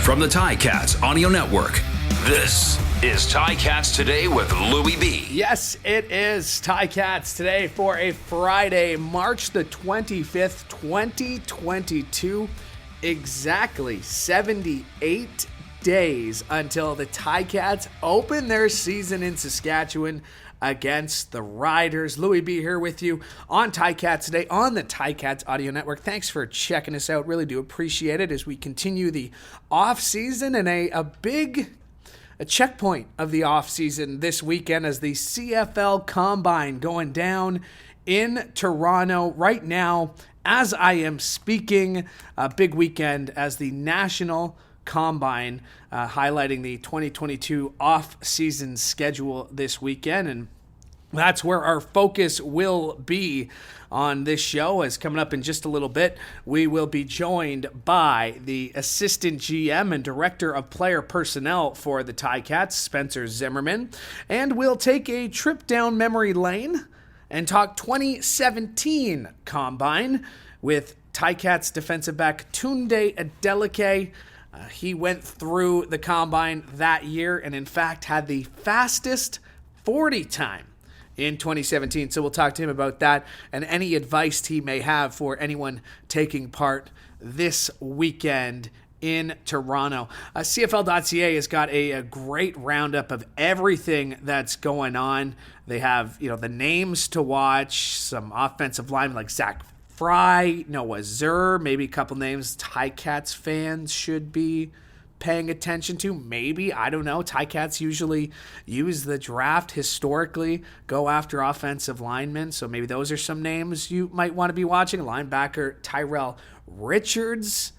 From the Ticats Audio Network, this is Ticats Today with Louie B. Yes, it is Ticats Today for a Friday, March the 25th, 2022. Exactly 78 days until the Ticats open their season in Saskatchewan against the Riders. Louie B here with you on Ticats Today on the Ticats Audio Network. Thanks for checking us out. Really do appreciate it as we continue the off season and a checkpoint of the off season this weekend as the CFL Combine going down in Toronto right now as I am speaking. A big weekend as the National Combine highlighting the 2022 off-season schedule this weekend, and that's where our focus will be on this show. As coming up in just a little bit, we will be joined by the assistant GM and director of player personnel for the Ticats, Spencer Zimmerman, and we'll take a trip down memory lane and talk 2017 Combine with Ticats defensive back Tunde Adeleke. He went through the Combine that year and, in fact, had the fastest 40 time in 2017. So we'll talk to him about that and any advice he may have for anyone taking part this weekend in Toronto. CFL.ca has got a great roundup of everything that's going on. They have, the names to watch, some offensive linemen like Zach Fry, Noah Zur, maybe a couple names Ticats fans should be paying attention to. Maybe, I don't know. Ticats usually use the draft historically, go after offensive linemen. So maybe those are some names you might want to be watching. Linebacker Tyrell Richards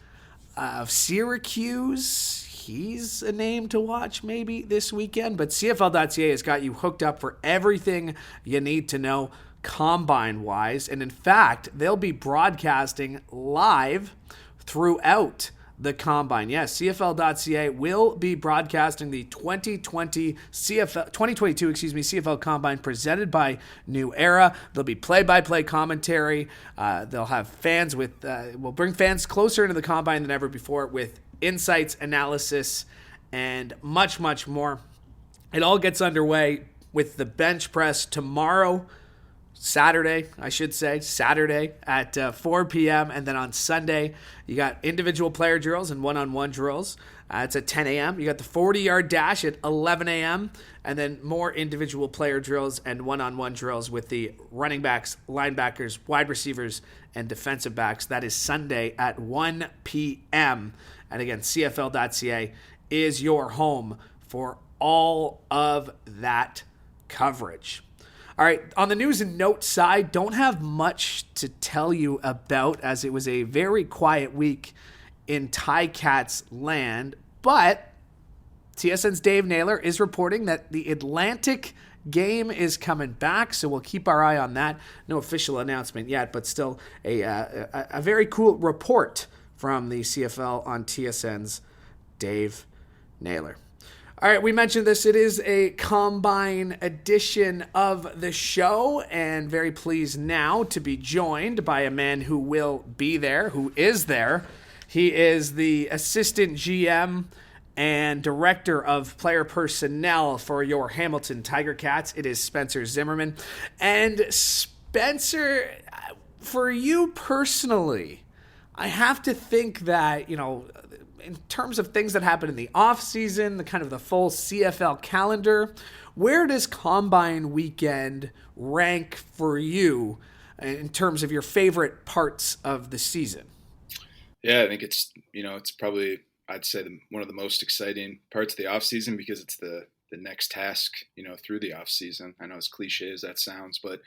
of Syracuse. He's a name to watch maybe this weekend. But CFL.ca has got you hooked up for everything you need to know Combine-wise, and in fact, they'll be broadcasting live throughout the Combine. Yes, CFL.ca will be broadcasting the 2022 CFL Combine presented by New Era. There'll be play-by-play commentary. They'll have fans we'll bring fans closer into the Combine than ever before with insights, analysis, and much, much more. It all gets underway with the bench press tomorrow, Saturday at 4 p.m. And then on Sunday, you got individual player drills and one-on-one drills. It's at 10 a.m. You got the 40-yard dash at 11 a.m. And then more individual player drills and one-on-one drills with the running backs, linebackers, wide receivers, and defensive backs. That is Sunday at 1 p.m. And again, CFL.ca is your home for all of that coverage. All right, on the news and notes side, don't have much to tell you about as it was a very quiet week in Ticats land, but TSN's Dave Naylor is reporting that the Atlantic game is coming back, so we'll keep our eye on that. No official announcement yet, but still a very cool report from the CFL on TSN's Dave Naylor. All right, we mentioned this. It is a Combine edition of the show, and very pleased now to be joined by a man who will be there, who is there. He is the assistant GM and director of player personnel for your Hamilton Tiger Cats. It is Spencer Zimmerman. And Spencer, for you personally, I have to think that, in terms of things that happen in the offseason, the kind of the full CFL calendar, where does Combine weekend rank for you in terms of your favorite parts of the season? Yeah, I think it's probably, I'd say, one of the most exciting parts of the offseason because it's the next task, through the offseason. I know as cliche as that sounds, but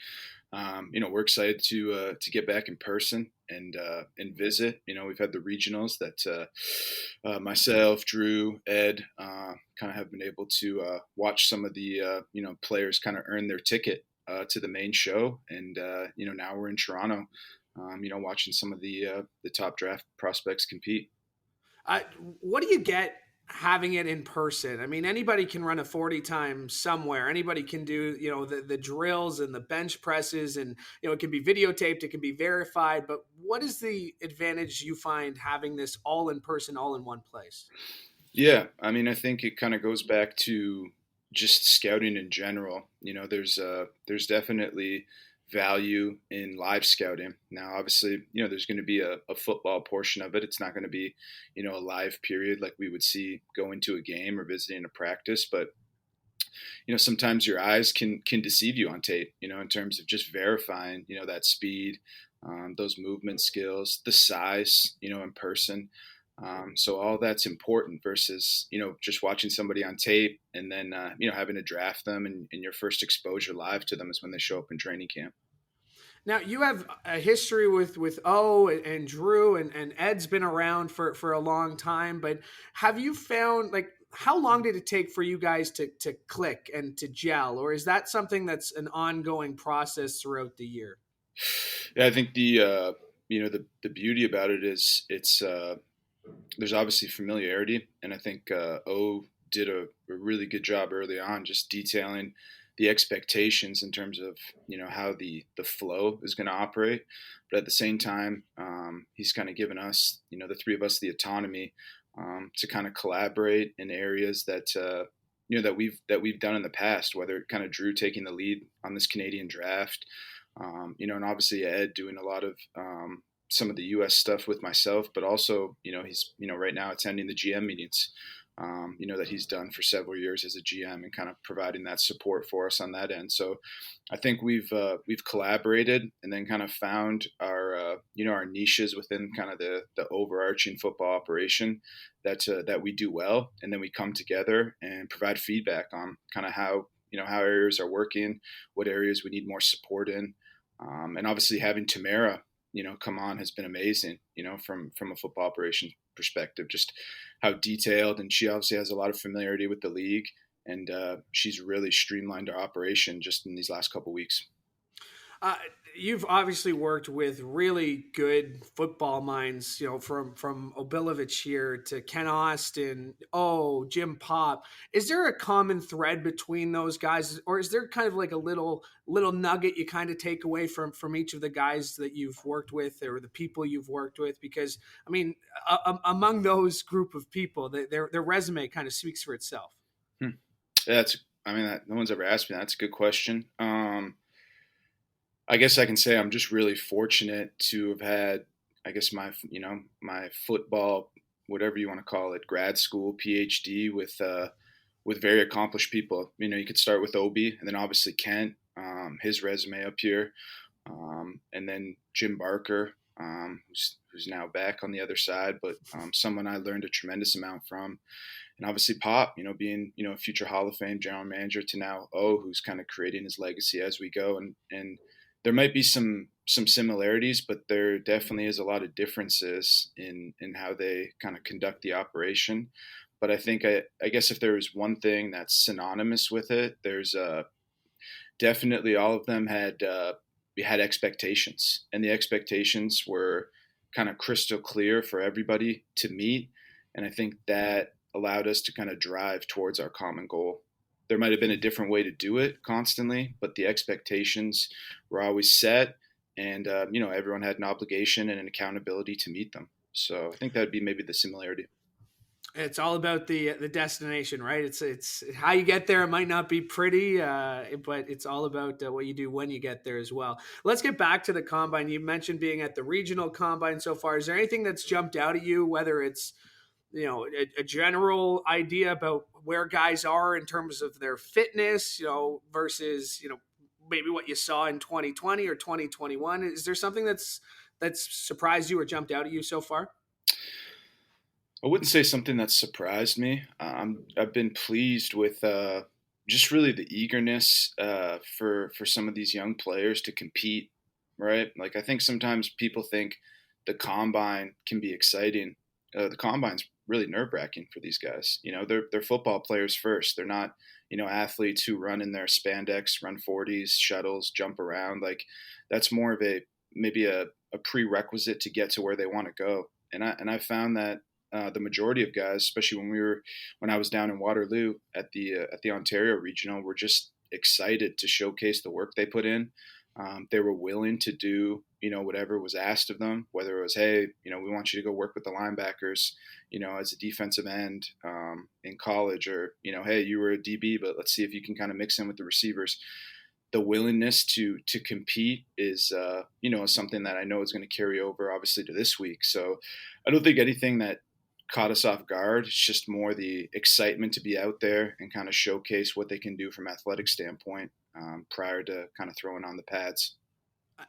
we're excited to get back in person and visit. We've had the regionals that myself, Drew, Ed, kind of have been able to watch some of the players kind of earn their ticket to the main show, and now we're in Toronto, watching some of the top draft prospects compete. What do you get having it in person? I mean, anybody can run a 40 time somewhere. Anybody can do, the drills and the bench presses, and, it can be videotaped, it can be verified, but what is the advantage you find having this all in person, all in one place? Yeah, I mean, I think it kind of goes back to just scouting in general. There's definitely value in live scouting. Now, obviously, there's going to be a football portion of it. It's not going to be, a live period like we would see going to a game or visiting a practice. But sometimes your eyes can deceive you on tape. In terms of just verifying, that speed, those movement skills, the size, in person. So all that's important versus, just watching somebody on tape and then, having to draft them and your first exposure live to them is when they show up in training camp. Now you have a history with O and Drew and Ed's been around for a long time, but have you found like how long did it take for you guys to click and to gel, or is that something that's an ongoing process throughout the year? Yeah, I think the beauty about it is there's obviously familiarity, and I think O did a really good job early on, just detailing the expectations in terms of how the flow is going to operate. But at the same time, he's kind of given us, the three of us, the autonomy to kind of collaborate in areas that that we've done in the past. Whether it kind of Drew taking the lead on this Canadian draft, and obviously Ed doing a lot of some of the U.S. stuff with myself, but also, he's, right now attending the GM meetings, that he's done for several years as a GM and kind of providing that support for us on that end. So I think we've collaborated and then kind of found our niches within kind of the overarching football operation that we do well. And then we come together and provide feedback on kind of how areas are working, what areas we need more support in. And obviously having Tamara, come on has been amazing, from a football operation perspective, just how detailed, and she obviously has a lot of familiarity with the league, and she's really streamlined our operation just in these last couple of weeks. You've obviously worked with really good football minds, from Obilovich here to Ken Austin, Jim Pop. Is there a common thread between those guys, or is there kind of like a little nugget you kind of take away from each of the guys that you've worked with or the people you've worked with? Because I mean, among those group of people, their resume kind of speaks for itself. No one's ever asked me that. That's a good question. I guess I can say I'm just really fortunate to have had, I guess my football, whatever you want to call it, grad school, PhD with very accomplished people. You could start with Obi, and then obviously Kent, his resume up here, and then Jim Barker, who's now back on the other side, but someone I learned a tremendous amount from. And obviously Pop, being, a future Hall of Fame general manager to now who's kind of creating his legacy as we go. And there might be some similarities, but there definitely is a lot of differences in how they kind of conduct the operation. But I think, I guess if there is one thing that's synonymous with it, there's definitely all of them had expectations, and the expectations were kind of crystal clear for everybody to meet. And I think that allowed us to kind of drive towards our common goal. There might have been a different way to do it constantly, but the expectations were always set, and everyone had an obligation and an accountability to meet them. So I think that would be maybe the similarity. It's all about the destination, right? It's how you get there. It might not be pretty, but it's all about what you do when you get there as well. Let's get back to the combine. You mentioned being at the regional combine so far. Is there anything that's jumped out at you, whether it's a general idea about where guys are in terms of their fitness, versus, maybe what you saw in 2020 or 2021? Is there something that's surprised you or jumped out at you so far? I wouldn't say something that surprised me. I've been pleased with just really the eagerness for some of these young players to compete, right? Like, I think sometimes people think the combine can be exciting. The combine's really nerve-wracking for these guys. They're football players first. They're not, athletes who run in their spandex, run 40s, shuttles, jump around. Like, that's more of maybe a prerequisite to get to where they want to go. And I found that the majority of guys, especially when I was down in Waterloo at the Ontario Regional, were just excited to showcase the work they put in. They were willing to do, whatever was asked of them, whether it was, hey, we want you to go work with the linebackers, as a defensive end in college, or, hey, you were a DB, but let's see if you can kind of mix in with the receivers. The willingness to compete is, something that I know is going to carry over, obviously, to this week. So I don't think anything that caught us off guard. It's just more the excitement to be out there and kind of showcase what they can do from athletic standpoint prior to kind of throwing on the pads.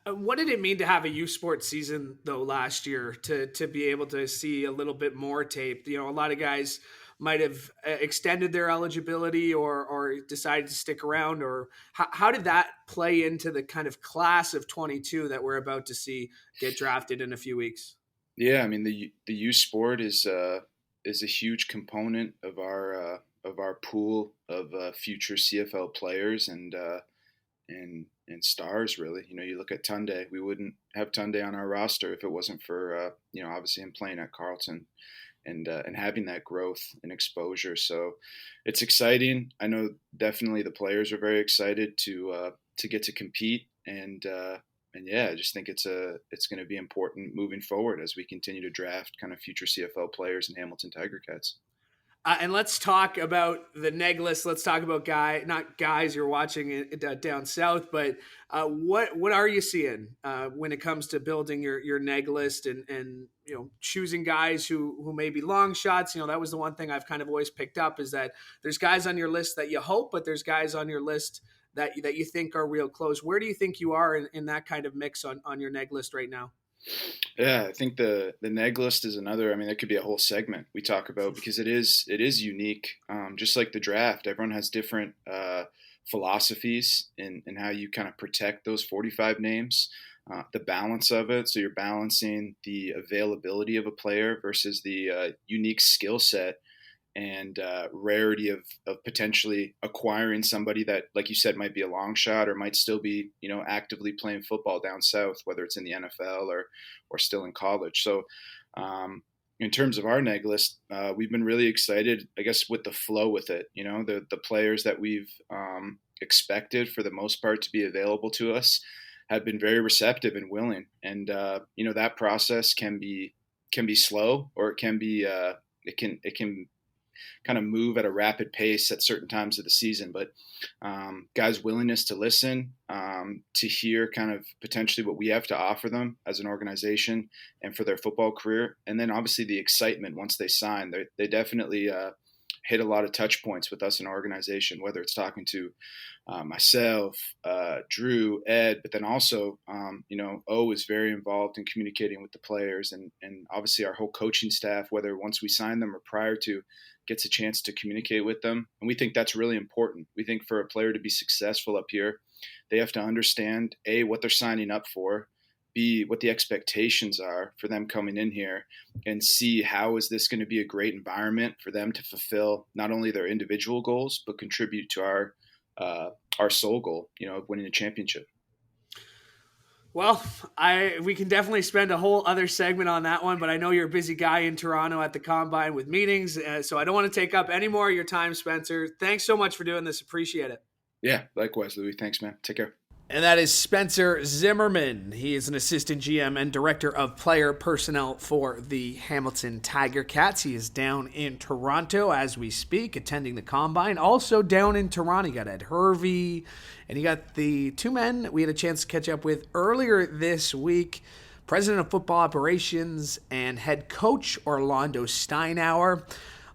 What did it mean to have a youth sports season though last year, to be able to see a little bit more tape? A lot of guys might have extended their eligibility or decided to stick around, or how did that play into the kind of class of 22 that we're about to see get drafted in a few weeks? Yeah, I mean the youth sport is a huge component of our pool of future CFL players and stars. Really, you look at Tunde. We wouldn't have Tunde on our roster if it wasn't for obviously him playing at Carleton and having that growth and exposure. So it's exciting. I know definitely the players are very excited to get to compete and yeah, I just think it's going to be important moving forward as we continue to draft kind of future CFL players in Hamilton Tiger Cats. And let's talk about the neg list. Let's talk about not guys you're watching it down south, but what are you seeing when it comes to building your neg list and choosing guys who may be long shots? That was the one thing I've kind of always picked up, is that there's guys on your list that you hope, but there's guys on your list that you think are real close. Where do you think you are in that kind of mix on your neg list right now? Yeah, I think the neg list is another. I mean, that could be a whole segment we talk about, because it is unique. Just like the draft, everyone has different philosophies in how you kind of protect those 45 names, the balance of it. So you're balancing the availability of a player versus the unique skill set and rarity of potentially acquiring somebody that, like you said, might be a long shot or might still be, actively playing football down south, whether it's in the NFL or still in college. So in terms of our neg list, we've been really excited, I guess, with the flow with it. The players that we've expected for the most part to be available to us have been very receptive and willing. And, that process can be slow, or it can be, it can kind of move at a rapid pace at certain times of the season, but guys' willingness to listen, to hear kind of potentially what we have to offer them as an organization and for their football career. And then obviously the excitement once they sign, they definitely hit a lot of touch points with us in our organization, whether it's talking to myself, Drew, Ed, but then also, O is very involved in communicating with the players, and obviously our whole coaching staff, whether once we sign them or prior to, gets a chance to communicate with them. And we think that's really important. We think for a player to be successful up here, they have to understand, A, what they're signing up for, B, what the expectations are for them coming in here, and C, how is this going to be a great environment for them to fulfill not only their individual goals, but contribute to our sole goal, of winning a championship. Well, we can definitely spend a whole other segment on that one, but I know you're a busy guy in Toronto at the Combine with meetings, so I don't want to take up any more of your time, Spencer. Thanks so much for doing this. Appreciate it. Yeah, likewise, Louie. Thanks, man. Take care. And that is Spencer Zimmerman. He is an assistant GM and director of player personnel for the Hamilton Tiger Cats. He is down in Toronto as we speak, attending the Combine. Also down in Toronto, you got Ed Hervey, and you got the two men we had a chance to catch up with earlier this week. President of Football Operations and head coach Orlondo Steinauer,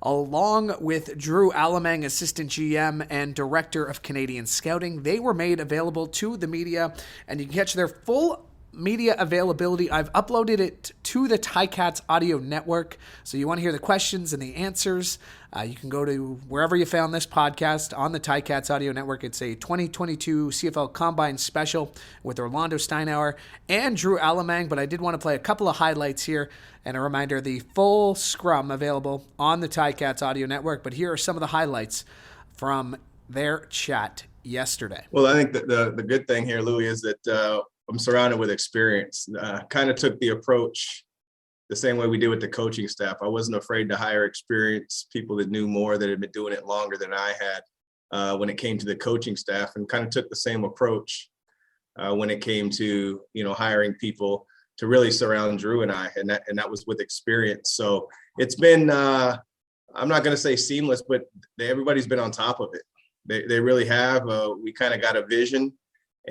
along with Drew Allemang, assistant GM and director of Canadian Scouting. They were made available to the media, and you can catch their full media availability. I've uploaded it to the Ticats audio network, so you want to hear the questions and the answers, you can go to wherever you found this podcast on the Ticats audio network. It's a 2022 CFL Combine special with Orlondo Steinauer and Drew Allemang, but I did want to play a couple of highlights here, and a reminder, the full scrum available on the Ticats audio network, but here are some of the highlights from their chat yesterday. Well, I think that the good thing here, Louie, is that I'm surrounded with experience. Kind of took the approach the same way we did with the coaching staff. I wasn't afraid to hire experienced people that knew more, that had been doing it longer than I had when it came to the coaching staff, and kind of took the same approach. when it came to, hiring people to really surround Drew and I, and that was with experience. So it's been, I'm not going to say seamless, but everybody's been on top of it. They really have. We kind of got a vision,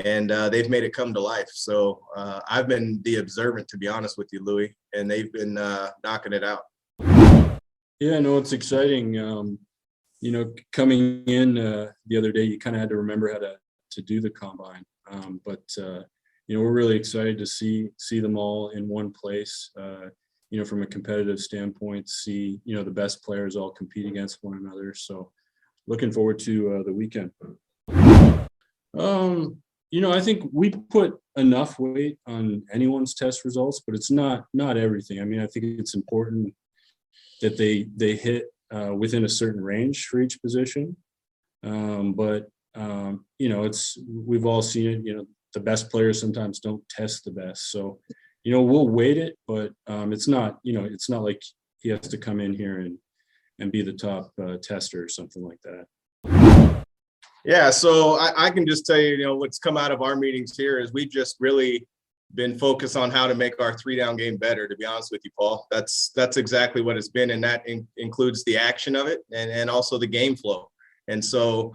and they've made it come to life. So I've been the observant, to be honest with you, Louie, and they've been knocking it out. Yeah, no, it's exciting. Coming in the other day, you kind of had to remember how to do the combine. But we're really excited to see them all in one place. From a competitive standpoint, see, the best players all compete against one another. So looking forward to the weekend. I think we put enough weight on anyone's test results, but it's not everything. I mean, I think it's important that they hit within a certain range for each position. We've all seen it, the best players sometimes don't test the best. So, we'll weight it, but it's not like he has to come in here and be the top tester or something like that. Yeah, so I can just tell you, what's come out of our meetings here is we've just really been focused on how to make our 3-down game better, to be honest with you, Paul. That's exactly what it's been, and that includes the action of it and also the game flow. And so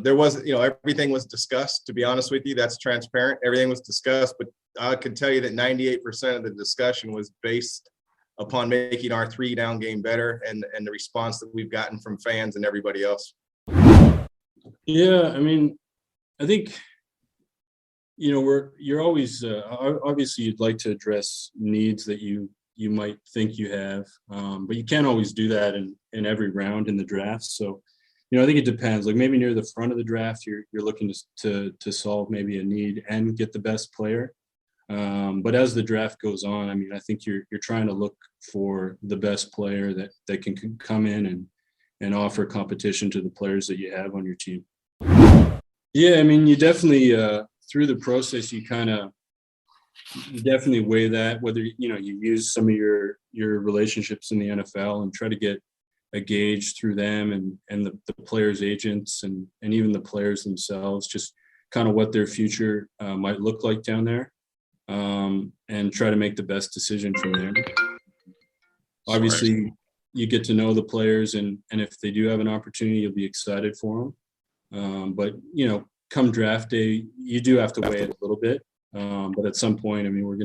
there was, everything was discussed, to be honest with you. That's transparent. Everything was discussed, but I can tell you that 98% of the discussion was based upon making our 3-down game better and the response that we've gotten from fans and everybody else. Yeah, I mean, I think, you're always, obviously you'd like to address needs that you might think you have, but you can't always do that in every round in the draft. So, I think it depends. Like maybe near the front of the draft, you're looking to solve maybe a need and get the best player. But as the draft goes on, I mean, I think you're trying to look for the best player that can come in and offer competition to the players that you have on your team. Yeah, I mean, you definitely through the process, you definitely weigh that, whether you use some of your relationships in the NFL and try to get a gauge through them and the players' agents and even the players themselves, just kind of what their future might look like down there, and try to make the best decision from there. Obviously, you get to know the players, and if they do have an opportunity, you'll be excited for them. But come draft day, you do have to weigh it a little bit. But at some point, I mean, we're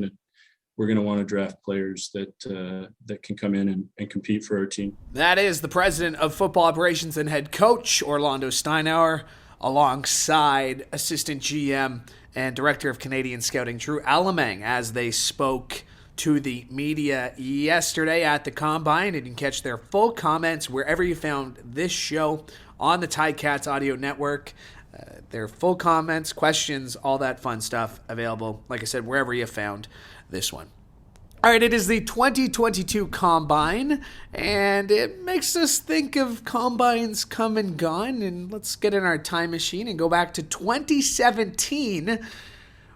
gonna want to draft players that can come in and compete for our team. That is the president of football operations and head coach Orlondo Steinauer, alongside assistant GM and director of Canadian scouting Drew Allemang, as they spoke to the media yesterday at the Combine. And you can catch their full comments wherever you found this show on the Ticats audio network. Their full comments, questions, all that fun stuff available, like I said, wherever you found this one. All right, it is the 2022 Combine, and it makes us think of Combines come and gone. And let's get in our time machine and go back to 2017,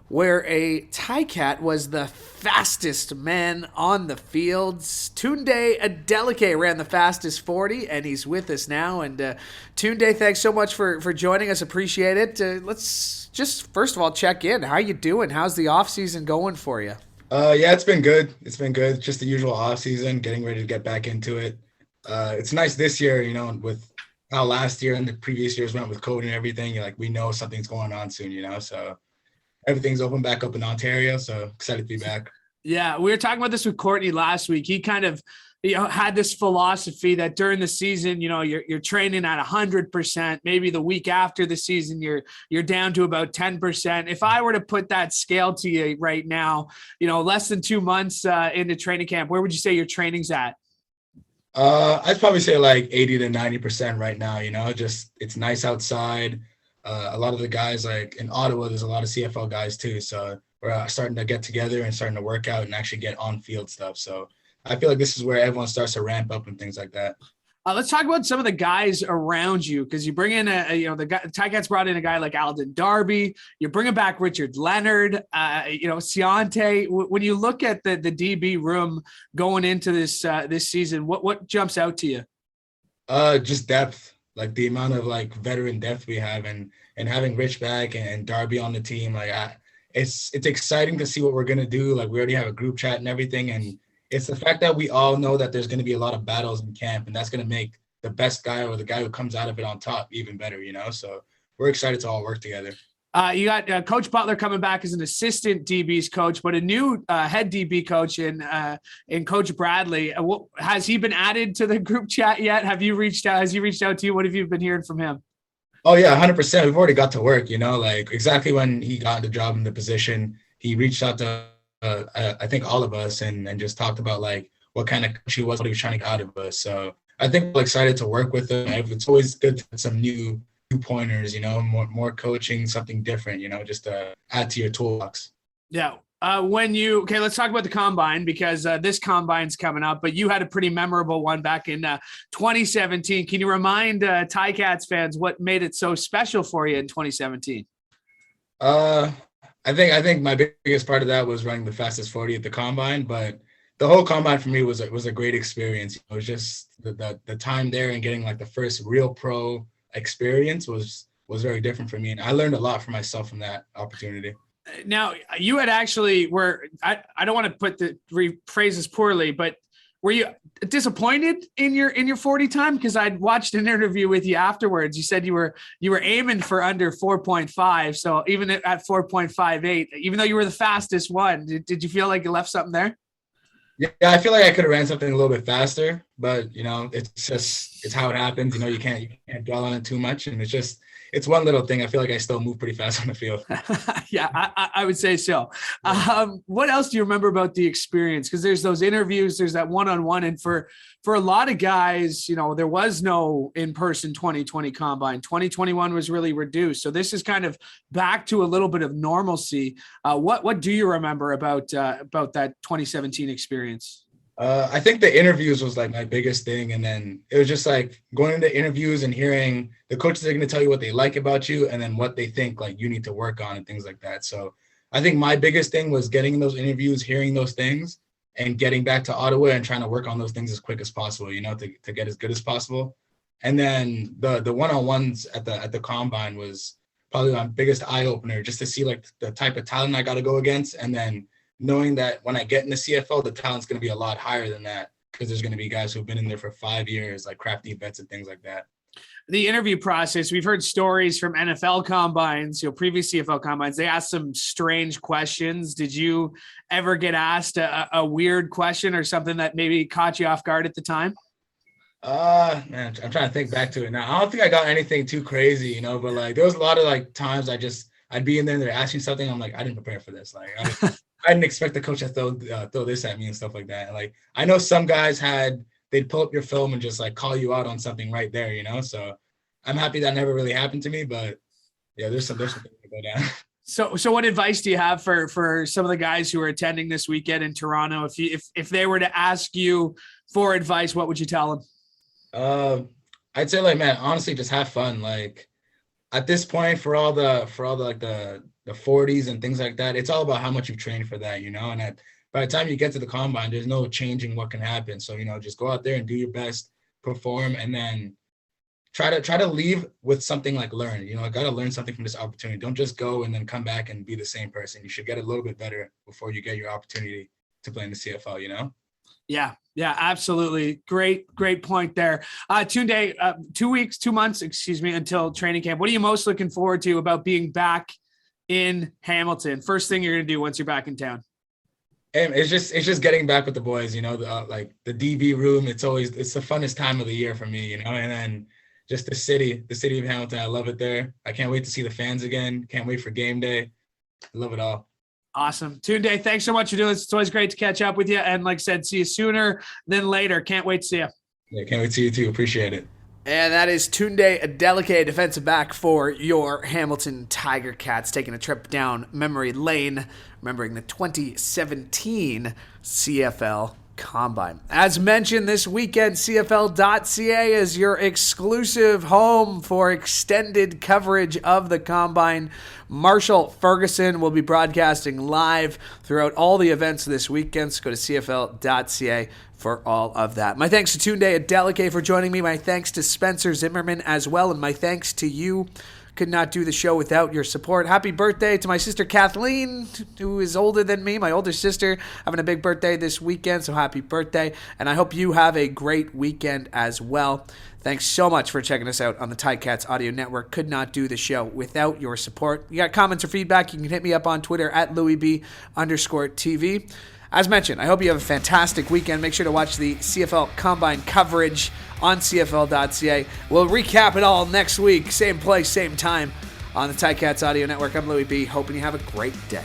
where a Ticat was the fastest man on the fields. Tunde Adeleke ran the fastest 40, and he's with us now. And Tunde, thanks so much for joining us. Appreciate it. Let's just, first of all, check in. How you doing? How's the off-season going for you? Yeah, it's been good. It's been good. Just the usual off-season, getting ready to get back into it. It's nice this year, with how last year and the previous years went with COVID and everything. We know something's going on soon, so everything's open back up in Ontario, so excited to be back. Yeah, we were talking about this with Courtney last week. He kind of had this philosophy that during the season, you're training at 100%. Maybe the week after the season, you're down to about 10%. If I were to put that scale to you right now, less than 2 months into training camp, where would you say your training's at? I'd probably say like 80 to 90% right now. Just it's nice outside. A lot of the guys, like in Ottawa, there's a lot of CFL guys too. So we're starting to get together and starting to work out and actually get on field stuff. So I feel like this is where everyone starts to ramp up and things like that. Let's talk about some of the guys around you, because you bring in the Ticats brought in a guy like Alden Darby. You're bringing back Richard Leonard, Ciante. When you look at the DB room going into this season, what jumps out to you? Just depth, like the amount of veteran depth we have, and having Rich back and Darby on the team. it's exciting to see what we're gonna do. Like we already have a group chat and everything, and it's the fact that we all know that there's gonna be a lot of battles in camp, and that's gonna make the best guy or the guy who comes out of it on top even better, So we're excited to all work together. You got Coach Butler coming back as an assistant DB's coach, but a new head DB coach in Coach Bradley. Has he been added to the group chat yet? Has he reached out to you? What have you been hearing from him? Oh yeah, 100%. We've already got to work, like exactly when he got the job in the position, he reached out to I think all of us and just talked about like what kind of coach he was, what he was trying to get out of us. So I think we're excited to work with him. It's always good to have some new pointers, more coaching, something different, just to add to your toolbox. Yeah. Let's talk about the Combine because this Combine's coming up, but you had a pretty memorable one back in 2017. Can you remind Ticats fans what made it so special for you in 2017? I think my biggest part of that was running the fastest 40 at the Combine, but the whole Combine for me was a great experience. It was just the time there and getting like the first real pro experience was very different for me. And I learned a lot for myself from that opportunity. Now, you had actually I don't want to rephrase this poorly, but were you disappointed in your 40 time? Because I'd watched an interview with you afterwards. You said you were aiming for under 4.5. So even at 4.58, even though you were the fastest one, did you feel like you left something there? Yeah, I feel like I could have ran something a little bit faster, but it's how it happens. You can't dwell on it too much, and it's one little thing. I feel like I still move pretty fast on the field. Yeah, I would say so. Yeah. What else do you remember about the experience? Because there's those interviews, there's that one-on-one, and for a lot of guys, there was no in-person 2020 Combine. 2021 was really reduced. So this is kind of back to a little bit of normalcy. What do you remember about that 2017 experience? I think the interviews was like my biggest thing. And then it was just like going into interviews and hearing the coaches are going to tell you what they like about you and then what they think like you need to work on and things like that. So I think my biggest thing was getting in those interviews, hearing those things and getting back to Ottawa and trying to work on those things as quick as possible, to get as good as possible. And then the one-on-ones at the Combine was probably my biggest eye opener, just to see like the type of talent I got to go against. And then knowing that when I get in the CFL, the talent's going to be a lot higher than that because there's going to be guys who've been in there for 5 years, like crafty vets and things like that. The interview process, we've heard stories from NFL combines, previous CFL combines. They asked some strange questions. Did you ever get asked a weird question or something that maybe caught you off guard at the time? Man, I'm trying to think back to it now. I don't think I got anything too crazy, but like there was a lot of like times I'd be in there and they're asking something. I'm like, I didn't prepare for this. Like I didn't expect the coach to throw this at me and stuff like that. Like I know some guys they'd pull up your film and just like call you out on something right there, So I'm happy that never really happened to me, but yeah, there's some things to go down. So what advice do you have for some of the guys who are attending this weekend in Toronto? If they were to ask you for advice, what would you tell them? I'd say like, man, honestly, just have fun. Like at this point, for all the like the 40s and things like that, it's all about how much you've trained for that, and by the time you get to the Combine, there's no changing what can happen. So, just go out there and do your best, perform, and then try to leave with something like learn. I got to learn something from this opportunity. Don't just go and then come back and be the same person. You should get a little bit better before you get your opportunity to play in the CFL, Yeah, absolutely. Great point there. Tunde, 2 months, until training camp. What are you most looking forward to about being back in Hamilton? First thing you're going to do once you're back in town? And it's just getting back with the boys, like the DB room. It's the funnest time of the year for me, and then just the city of Hamilton. I love it there. I can't wait to see the fans again. Can't wait for game day. I love it all. Awesome. Tunde, thanks so much for doing this. It's always great to catch up with you. And like I said, see you sooner than later. Can't wait to see you. Yeah, can't wait to see you too. Appreciate it. And that is Tunde Adeleke, defensive back for your Hamilton Tiger Cats, taking a trip down memory lane, remembering the 2017 CFL Combine. As mentioned this weekend, CFL.ca is your exclusive home for extended coverage of the Combine. Marshall Ferguson will be broadcasting live throughout all the events this weekend, so go to CFL.ca for all of that. My thanks to Tunde Adeleke for joining me. My thanks to Spencer Zimmerman as well, and my thanks to you, Could not do the show without your support. Happy birthday to my sister Kathleen, who is older than me, my older sister, having a big birthday this weekend, so happy birthday. And I hope you have a great weekend as well. Thanks so much for checking us out on the Ticats Audio Network. Could not do the show without your support. You got comments or feedback, you can hit me up on Twitter at Louie B _TV. As mentioned, I hope you have a fantastic weekend. Make sure to watch the CFL Combine coverage on CFL.ca. We'll recap it all next week. Same place, same time on the Ticats Audio Network. I'm Louie B. Hoping you have a great day.